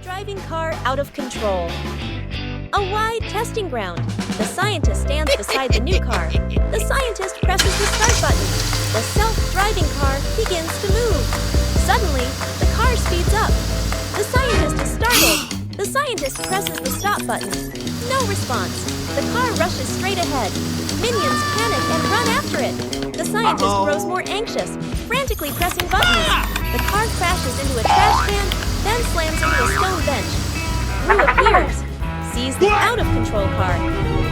Self-driving car out of control. A wide testing ground. The scientist stands beside the new car. The scientist presses the start button. The self-driving car begins to move. Suddenly, the car speeds up. The scientist is startled. The scientist presses the stop button. No response. The car rushes straight ahead. Minions panic and run after it. The scientist grows more anxious, frantically pressing buttons. The car crashes into a trash can, then slams into a stone bench. Gru appears, sees the out-of-control car.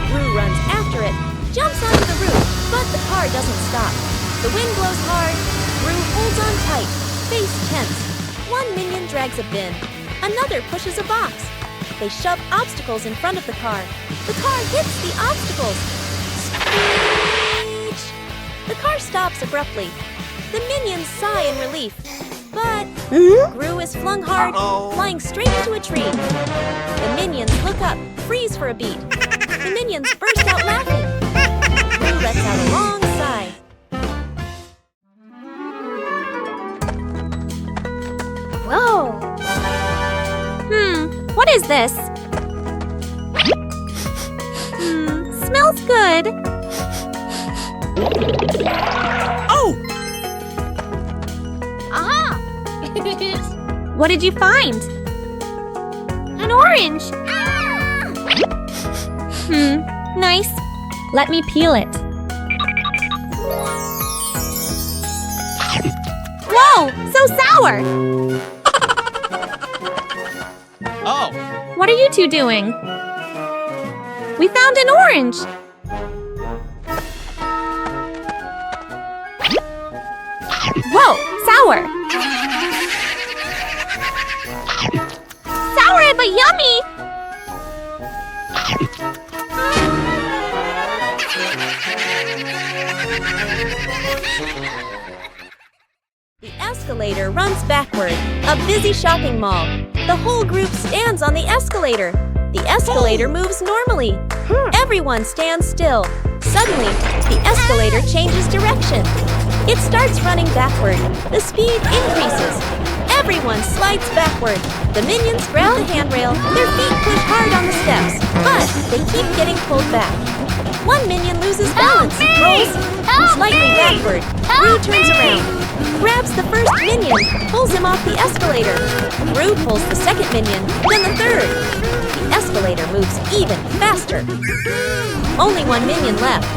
Gru runs after it, jumps onto the roof, but the car doesn't stop. The wind blows hard. Gru holds on tight, face tense. One minion drags a bin. Another pushes a box. They shove obstacles in front of the car. The car hits the obstacles. Screech! The car stops abruptly. The minions sigh in relief. But Gru is flung hard, flying straight into a tree. The minions look up, freeze for a beat. The minions burst out laughing. Gru lets out a long sigh. Whoa! What is this? Smells good. Oh! Aha! What did you find? An orange. Nice. Let me peel it. Whoa! So sour! Oh! What are you two doing? We found an orange! Whoa! Sour! Sour but yummy! The escalator runs backward. A busy shopping mall. The whole group stands on the escalator. The escalator moves normally. Everyone stands still. Suddenly, the escalator changes direction. It starts running backward. The speed increases. Everyone slides backward. The minions grab the handrail. Their feet push hard on the steps, but they keep getting pulled back. One minion loses balance, rolls slightly backward. Gru turns around, grabs the first minion, pulls him off the escalator. Gru pulls the second minion, then the third. The escalator moves even faster. Only one minion left.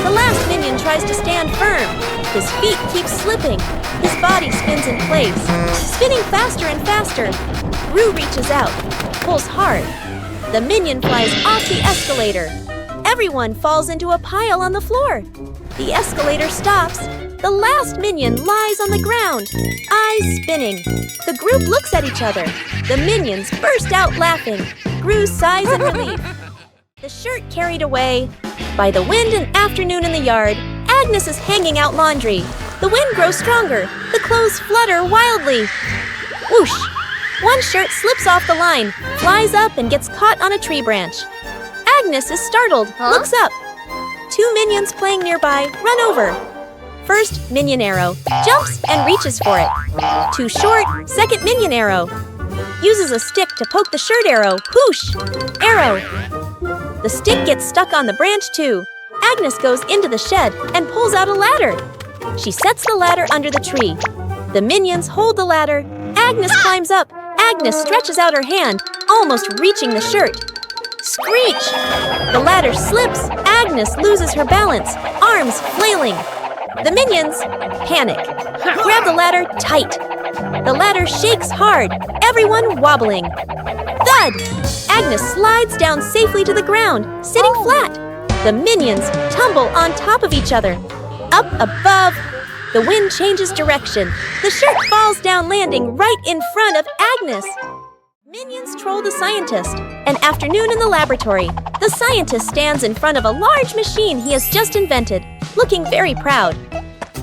The last minion tries to stand firm. His feet keep slipping. His body spins in place, spinning faster and faster. Gru reaches out, pulls hard. The minion flies off the escalator. Everyone falls into a pile on the floor. The escalator stops. The last minion lies on the ground, eyes spinning. The group looks at each other. The minions burst out laughing. Gru sighs in relief. The shirt carried away. By the wind and afternoon in the yard, Agnes is hanging out laundry. The wind grows stronger. The clothes flutter wildly. Whoosh! One shirt slips off the line, flies up and gets caught on a tree branch. Agnes is startled, looks up. Two minions playing nearby run over. First minion arrow, jumps and reaches for it. Too short, second minion arrow. Uses a stick to poke the shirt arrow, whoosh! Arrow. The stick gets stuck on the branch too. Agnes goes into the shed and pulls out a ladder. She sets the ladder under the tree. The minions hold the ladder. Agnes climbs up. Agnes stretches out her hand, almost reaching the shirt. Screech! The ladder slips. Agnes loses her balance, arms flailing. The minions panic. Grab the ladder tight. The ladder shakes hard, everyone wobbling. Thud! Agnes slides down safely to the ground, sitting flat. The minions tumble on top of each other. Up above, the wind changes direction. The shirt falls down, landing right in front of Agnes. Minions troll the scientist. An afternoon in the laboratory. The scientist stands in front of a large machine he has just invented, looking very proud.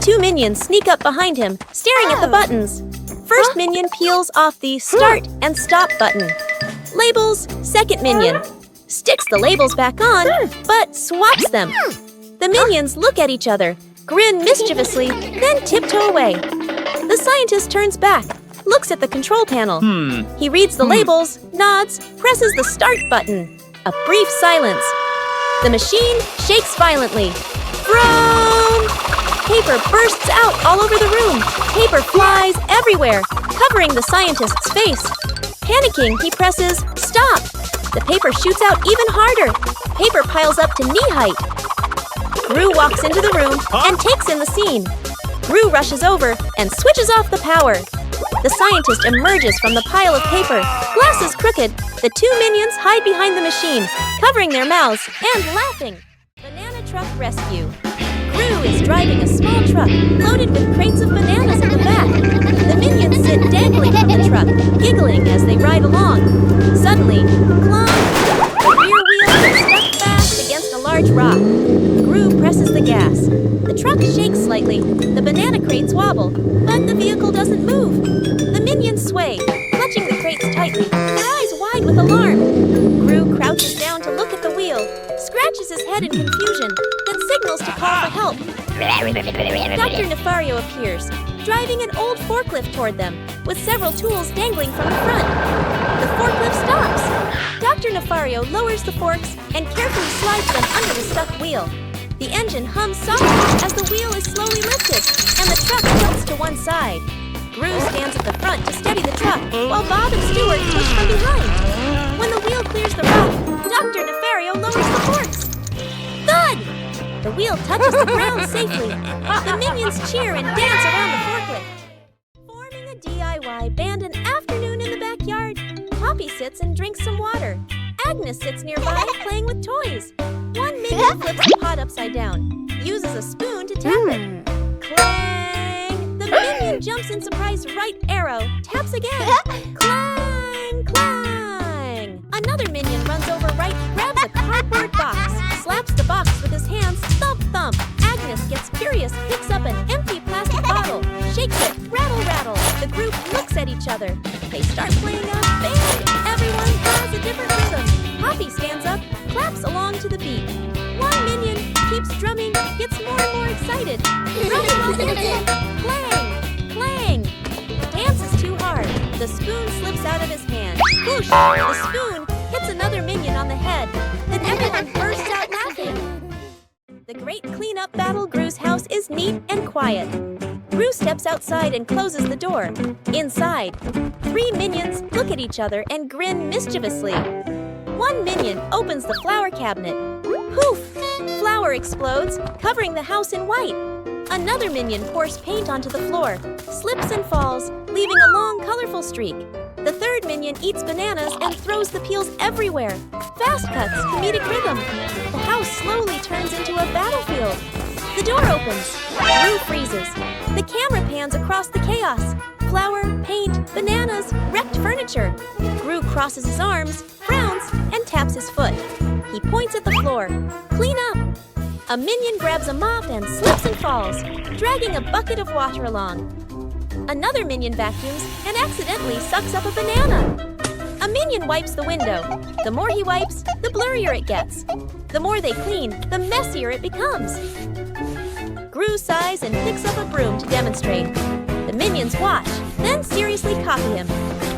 Two minions sneak up behind him, staring at the buttons. First minion peels off the start and stop button. Labels, second minion. Sticks the labels back on, but swaps them. The minions look at each other, grin mischievously, then tiptoe away. The scientist turns back, looks at the control panel. He reads the labels, nods, presses the start button. A brief silence. The machine shakes violently. Vroom! Paper bursts out all over the room. Paper flies everywhere, covering the scientist's face. Panicking, he presses stop. The paper shoots out even harder. Paper piles up to knee height. Gru walks into the room and takes in the scene. Gru rushes over and switches off the power. The scientist emerges from the pile of paper, glasses crooked. The two minions hide behind the machine, covering their mouths and laughing. Banana Truck Rescue. Gru is driving a small truck loaded with crates of bananas in the back. The minions sit dangling from the truck, giggling as they ride along. Suddenly, clunk! The rear wheel is stuck fast against a large rock. Gru presses the gas. The truck shakes slightly. The banana crates wobble, but the vehicle doesn't move. The minions sway, clutching the crates tightly, their eyes wide with alarm. Gru crouches down to look at the wheel, scratches his head in confusion, then signals to call for help. Dr. Nefario appears, driving an old forklift toward them, with several tools dangling from the front. The forklift stops. Dr. Nefario lowers the forks and carefully slides them under the stuck wheel. The engine hums softly as the wheel is slowly lifted, and the truck tilts to one side. Gru stands at the front to steady the truck, while Bob and Stuart push from behind. When the wheel clears the rock, Dr. Nefario lowers the forks. Thud! The wheel touches the ground safely. The minions cheer and dance around the forklift. Forming a DIY band an afternoon in the backyard, Poppy sits and drinks some water. Agnes sits nearby playing with toys. One minion flips the pot upside down, uses a spoon to tap it. Clang! The minion jumps in surprise right arrow, taps again. Clang! Clang! Another minion runs over right, grabs a cardboard box, slaps the box with his hands, thump thump. Agnes gets curious, picks up an empty plastic bottle, shakes it, rattle rattle. The group looks at each other. They start playing a band. Everyone has a different rhythm. Poppy stands up, claps along to the beat. One minion keeps drumming, gets more and more excited. Drumming while dancing. Clang! Clang! Dance is too hard. The spoon slips out of his hand. Whoosh! The spoon hits another minion on the head. Then everyone bursts out laughing. The great cleanup battle Gru's house is neat and quiet. Gru steps outside and closes the door. Inside, three minions look at each other and grin mischievously. One minion opens the flower cabinet. Poof! Flour explodes, covering the house in white. Another minion pours paint onto the floor, slips and falls, leaving a long, colorful streak. The third minion eats bananas and throws the peels everywhere. Fast cuts, comedic rhythm. The house slowly turns into a battlefield. The door opens. Gru freezes. The camera pans across the chaos. Flour, paint, bananas, wrecked furniture. Gru crosses his arms, frowns, and taps his foot. He points at the floor. Clean up! A minion grabs a mop and slips and falls, dragging a bucket of water along. Another minion vacuums and accidentally sucks up a banana. A minion wipes the window. The more he wipes, the blurrier it gets. The more they clean, the messier it becomes. Gru sighs and picks up a broom to demonstrate. The minions watch, then seriously copy him.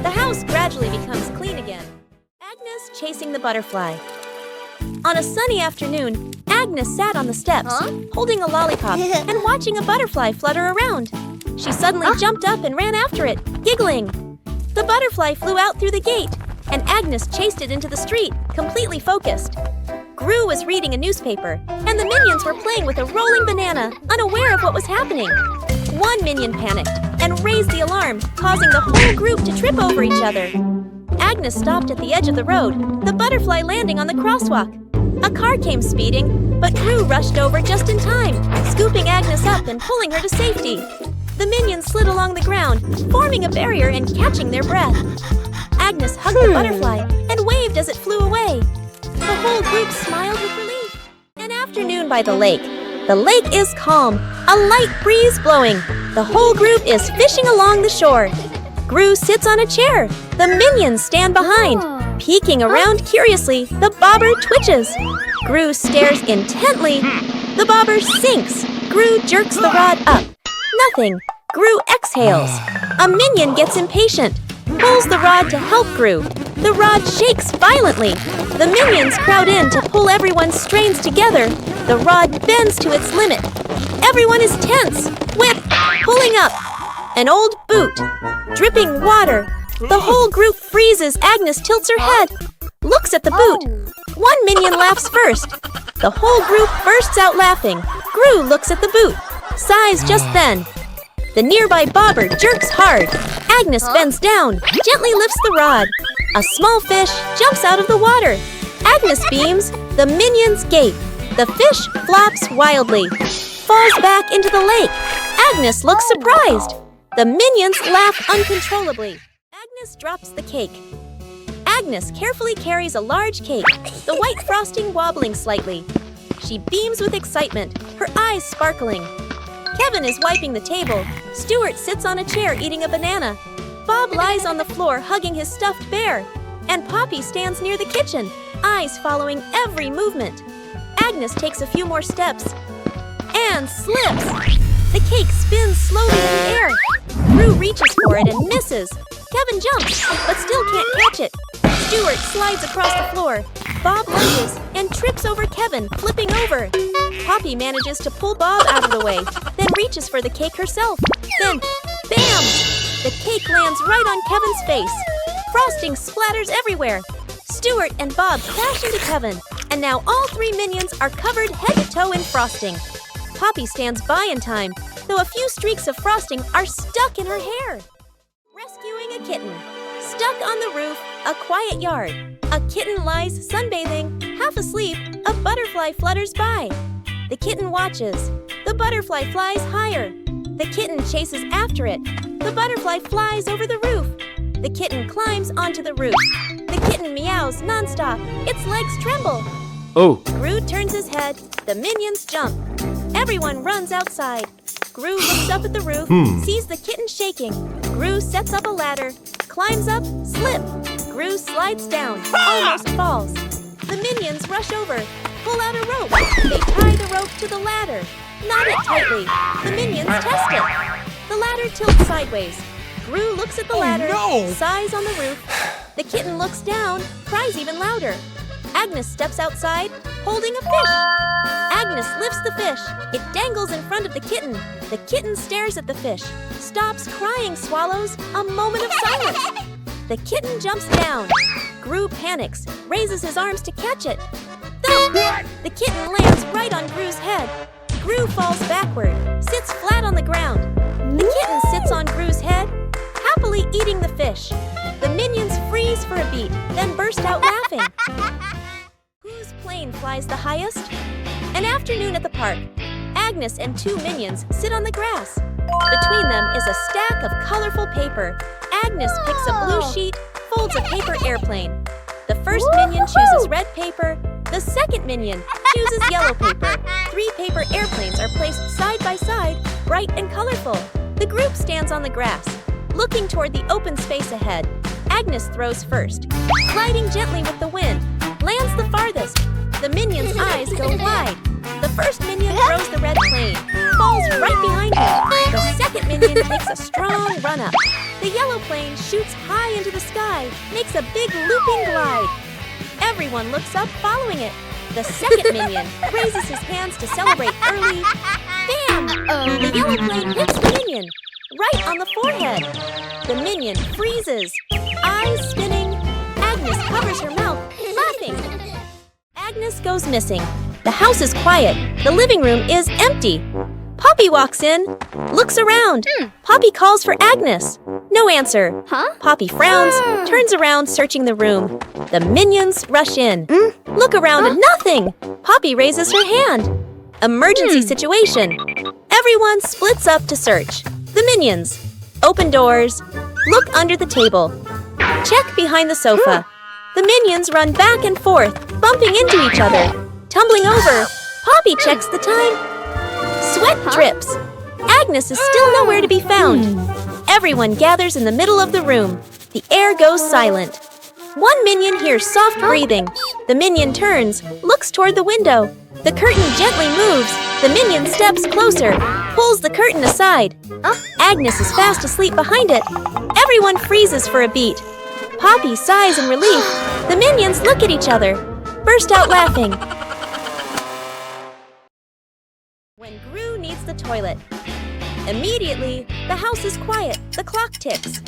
The house gradually becomes clean again. Agnes chasing the butterfly. On a sunny afternoon, Agnes sat on the steps, holding a lollipop and watching a butterfly flutter around. She suddenly jumped up and ran after it, giggling. The butterfly flew out through the gate, and Agnes chased it into the street, completely focused. Gru was reading a newspaper, and the minions were playing with a rolling banana, unaware of what was happening. One minion panicked and raised the alarm, causing the whole group to trip over each other. Agnes stopped at the edge of the road, the butterfly landing on the crosswalk. A car came speeding, but Gru rushed over just in time, scooping Agnes up and pulling her to safety. The minions slid along the ground, forming a barrier and catching their breath. Agnes hugged the butterfly and waved as it flew away. The whole group smiled with relief. An afternoon by the lake. The lake is calm, a light breeze blowing. The whole group is fishing along the shore. Gru sits on a chair. The minions stand behind. Peeking around curiously, the bobber twitches. Gru stares intently. The bobber sinks. Gru jerks the rod up. Nothing. Gru exhales. A minion gets impatient, pulls the rod to help Gru. The rod shakes violently. The minions crowd in to pull everyone's strains together. The rod bends to its limit. Everyone is tense. Whip, pulling up. An old boot, dripping water. The whole group freezes. Agnes tilts her head, looks at the boot. One minion laughs first. The whole group bursts out laughing. Gru looks at the boot, sighs just then. The nearby bobber jerks hard. Agnes bends down, gently lifts the rod. A small fish jumps out of the water. Agnes beams. The minions gape. The fish flops wildly, falls back into the lake. Agnes looks surprised. The minions laugh uncontrollably. Agnes drops the cake. Agnes carefully carries a large cake, the white frosting wobbling slightly. She beams with excitement, her eyes sparkling. Kevin is wiping the table. Stuart sits on a chair eating a banana. Bob lies on the floor hugging his stuffed bear. And Poppy stands near the kitchen, eyes following every movement. Agnes takes a few more steps and slips. The cake spins slowly in the air. Gru reaches for it and misses. Kevin jumps, but still can't catch it. Stuart slides across the floor. Bob lunges and trips over Kevin, flipping over. Poppy manages to pull Bob out of the way, then reaches for the cake herself. Then, bam! The cake lands right on Kevin's face. Frosting splatters everywhere. Stuart and Bob crash into Kevin, and now all three minions are covered head to toe in frosting. Poppy stands by in time, though a few streaks of frosting are stuck in her hair. Rescuing a kitten. Stuck on the roof, a quiet yard. A kitten lies sunbathing, half asleep. A butterfly flutters by. The kitten watches. The butterfly flies higher. The kitten chases after it. The butterfly flies over the roof. The kitten climbs onto the roof. The kitten meows nonstop. Its legs tremble. Oh. Gru turns his head. The minions jump. Everyone runs outside. Gru looks up at the roof, sees the kitten shaking. Gru sets up a ladder, climbs up, slip. Gru slides down, almost falls. The minions rush over, pull out a rope. They tie the rope to the ladder, knot it tightly. The minions test it. The ladder tilts sideways. Gru looks at the ladder, sighs on the roof. The kitten looks down, cries even louder. Agnes steps outside, holding a fish. Agnes lifts the fish. It dangles in front of the kitten. The kitten stares at the fish, stops crying, swallows. A moment of silence. The kitten jumps down. Gru panics, raises his arms to catch it. Thump! The kitten lands right on Gru's head. Gru falls backward, sits flat on the ground. The kitten sits on Gru's head, happily eating the fish. The minions freeze for a beat, then burst out laughing. Whose plane flies the highest? An afternoon at the park. Agnes and two minions sit on the grass. Between them is a stack of colorful paper. Agnes picks a blue sheet, folds a paper airplane. The first minion chooses red paper. The second minion chooses yellow paper. 3 paper airplanes are placed side by side, bright and colorful. The group stands on the grass, looking toward the open space ahead. Agnes throws first, gliding gently with the wind, lands the farthest. The minion's eyes go wide. The first minion throws the red plane, falls right behind him. The second minion takes a strong run-up. The yellow plane shoots high into the sky, makes a big looping glide. Everyone looks up following it. The second minion raises his hands to celebrate early. Bam! The yellow plane hits the minion, right on the forehead. The minion freezes, eyes spinning. Agnes covers her mouth, laughing. Agnes goes missing. The house is quiet. The living room is empty. Poppy walks in, looks around. Poppy calls for Agnes. No answer. Poppy frowns, turns around, searching the room. The minions rush in. Look around, nothing. Poppy raises her hand. Emergency situation. Everyone splits up to search. The minions. Open doors. Look under the table. Check behind the sofa. The minions run back and forth, bumping into each other. Tumbling over, Poppy checks the time. Sweat drips. Agnes is still nowhere to be found. Everyone gathers in the middle of the room. The air goes silent. One minion hears soft breathing. The minion turns, looks toward the window. The curtain gently moves. The minion steps closer, pulls the curtain aside. Agnes is fast asleep behind it. Everyone freezes for a beat. Poppy sighs in relief. The minions look at each other, burst out laughing. When Gru needs the toilet. Immediately, the house is quiet. The clock ticks.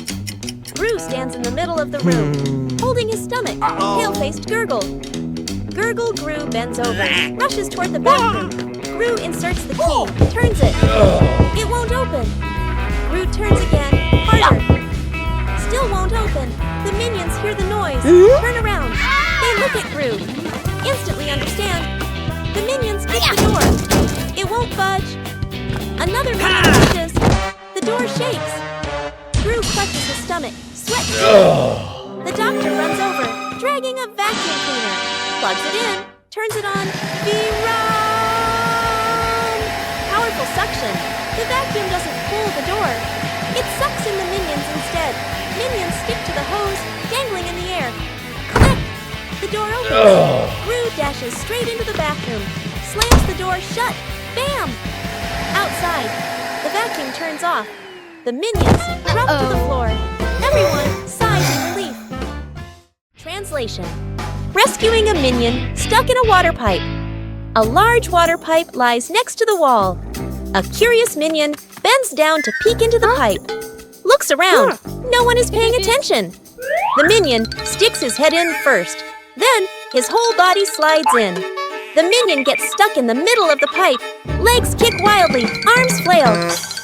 Gru stands in the middle of the room, holding his stomach. Pale-faced Gurgle. Gurgle Gru bends over, rushes toward the bathroom. Gru inserts the key, turns it. It won't open. Gru turns again, harder. Still won't open. The minions hear the noise, turn around. They look at Gru, instantly understand. The minions kick the door. It won't budge. Another minion pushes. The door shakes. Gru clutches his stomach, sweat dripping. The doctor runs over, dragging a vacuum cleaner. Plugs it in, turns it on. V-run! Powerful suction. The vacuum doesn't pull the door. It sucks in the minions instead. Minions stick to the hose, dangling in the air. Click! The door opens. Gru dashes straight into the bathroom, slams the door shut. Bam! Outside, the vacuum turns off. The minions drop to the floor. Everyone sighs in relief. Translation. Rescuing a minion stuck in a water pipe. A large water pipe lies next to the wall. A curious minion bends down to peek into the pipe. Looks around. No one is paying attention. The minion sticks his head in first. Then his whole body slides in. The minion gets stuck in the middle of the pipe. Legs kick wildly, arms flail.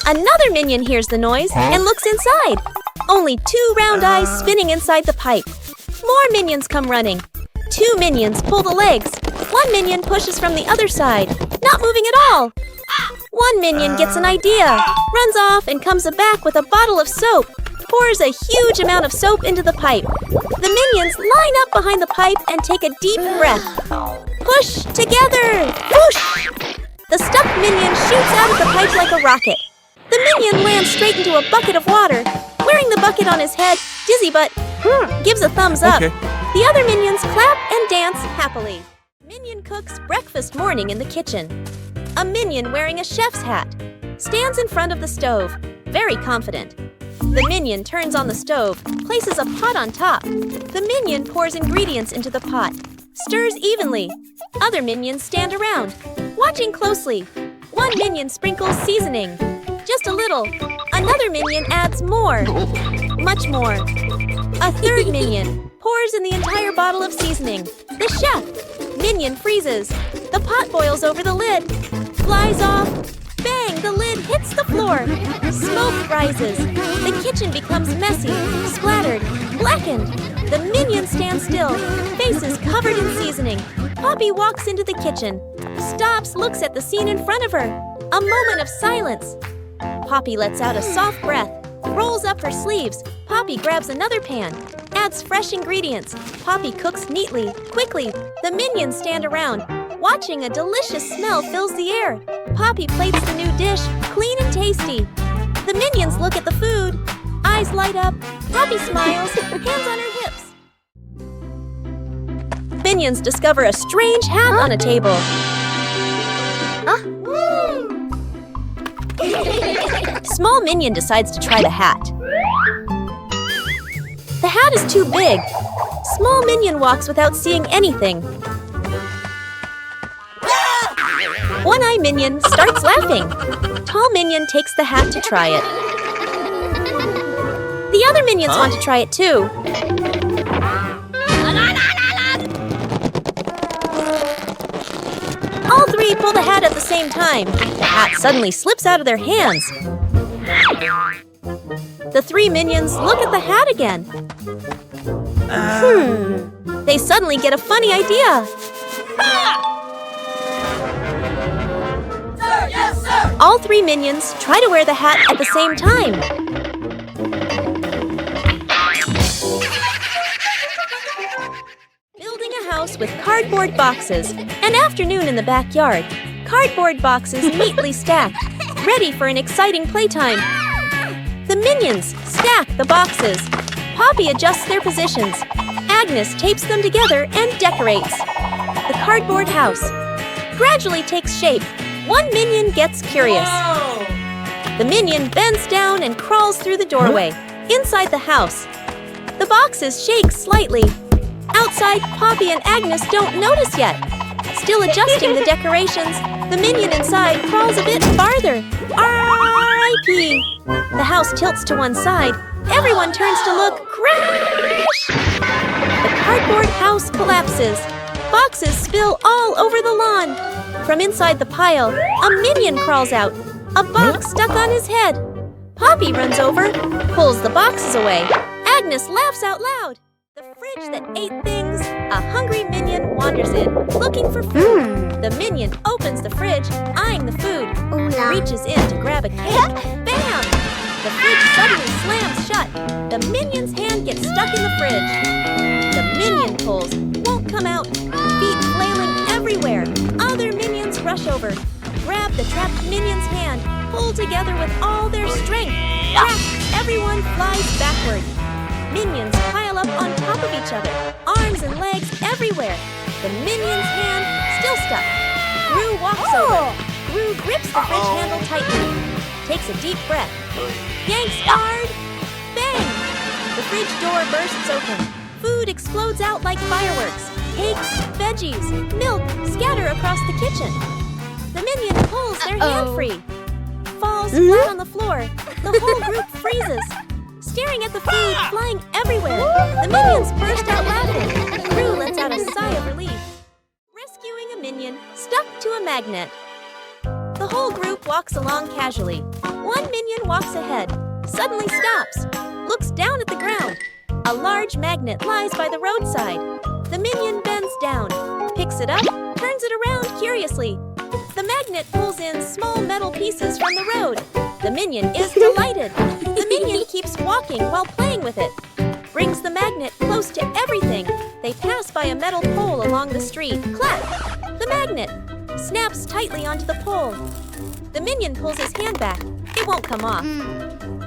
Another minion hears the noise and looks inside. Only 2 round eyes spinning inside the pipe. More minions come running. 2 minions pull the legs. 1 minion pushes from the other side, not moving at all. 1 minion gets an idea, runs off and comes back with a bottle of soap. Pours a huge amount of soap into the pipe. The minions line up behind the pipe and take a deep breath. Push together! Whoosh! The stuck minion shoots out of the pipe like a rocket. The minion lands straight into a bucket of water. Wearing the bucket on his head, Dizzy Butt gives a thumbs up. Okay. The other minions clap and dance happily. Minion cooks breakfast morning in the kitchen. A minion wearing a chef's hat stands in front of the stove, very confident. The minion turns on the stove, places a pot on top. The minion pours ingredients into the pot, stirs evenly. Other minions stand around, watching closely. 1 minion sprinkles seasoning, just a little. Another minion adds more, much more. A third minion pours in the entire bottle of seasoning. The chef minion freezes. The pot boils over the lid, flies off. Bang! The lid hits the floor. Smoke rises. The kitchen becomes messy, splattered, blackened. The minions stand still, faces covered in seasoning. Poppy walks into the kitchen, stops, looks at the scene in front of her. A moment of silence. Poppy lets out a soft breath, rolls up her sleeves. Poppy grabs another pan, adds fresh ingredients. Poppy cooks neatly, quickly. The minions stand around. Watching a delicious smell fills the air. Poppy plates the new dish, clean and tasty. The minions look at the food. Eyes light up. Poppy smiles, hands on her hips. Minions discover a strange hat on a table. Small minion decides to try the hat. The hat is too big. Small minion walks without seeing anything. One-eye minion starts laughing. Tall minion takes the hat to try it. The other minions want to try it too. All 3 pull the hat at the same time. The hat suddenly slips out of their hands. The 3 minions look at the hat again. They suddenly get a funny idea. All 3 minions try to wear the hat at the same time. Building a house with cardboard boxes. An afternoon in the backyard. Cardboard boxes neatly stacked, ready for an exciting playtime. The minions stack the boxes. Poppy adjusts their positions. Agnes tapes them together and decorates. The cardboard house gradually takes shape. One minion gets curious. The minion bends down and crawls through the doorway, inside the house. The boxes shake slightly. Outside, Poppy and Agnes don't notice yet. Still adjusting the decorations, the minion inside crawls a bit farther. R.I.P. The house tilts to one side. Everyone turns to look. Crash! The cardboard house collapses. Boxes spill all over the lawn. From inside the pile, a minion crawls out. A box stuck on his head. Poppy runs over, pulls the boxes away. Agnes laughs out loud. The fridge that ate things, a hungry minion wanders in, looking for food. The minion opens the fridge, eyeing the food, reaches in to grab a cake. Bam! The fridge suddenly slams shut. The minion's hand gets stuck in the fridge. The minion pulls, won't come out, feet flailing everywhere. Other minions rush over, grab the trapped minion's hand, pull together with all their strength. Crack! Everyone flies backward. Minions pile up on top of each other, arms and legs everywhere. The minion's hand still stuck. Gru walks over. Gru grips the fridge handle tightly, takes a deep breath, yanks hard. Bang! The fridge door bursts open. Food explodes out like fireworks. Cakes, veggies, milk scatter across the kitchen. The minion pulls their hand free, falls flat on the floor. The whole group freezes, staring at the food flying everywhere. The minions burst out laughing. Gru lets out a sigh of relief. Rescuing a minion stuck to a magnet. The whole group walks along casually. One minion walks ahead, suddenly stops, looks down at the ground. A large magnet lies by the roadside. The minion bends down, picks it up, turns it around curiously. The magnet pulls in small metal pieces from the road. The minion is delighted. The minion keeps walking while playing with it. Brings the magnet close to everything. They pass by a metal pole along the street. Clap! The magnet snaps tightly onto the pole. The minion pulls his hand back. It won't come off.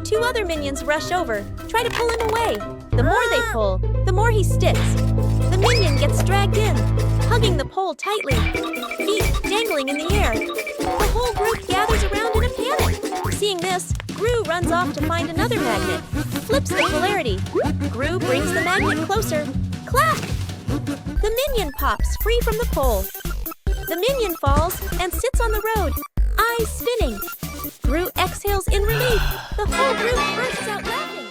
Two other minions rush over, try to pull him away. The more they pull, the more he sticks. The minion gets dragged in, hugging the pole tightly, feet dangling in the air. The whole group gathers around in a panic. Seeing this, Gru runs off to find another magnet, flips the polarity. Gru brings the magnet closer. Clack! The minion pops free from the pole. The minion falls and sits on the road, eyes spinning. Gru exhales in relief. The whole group bursts out laughing.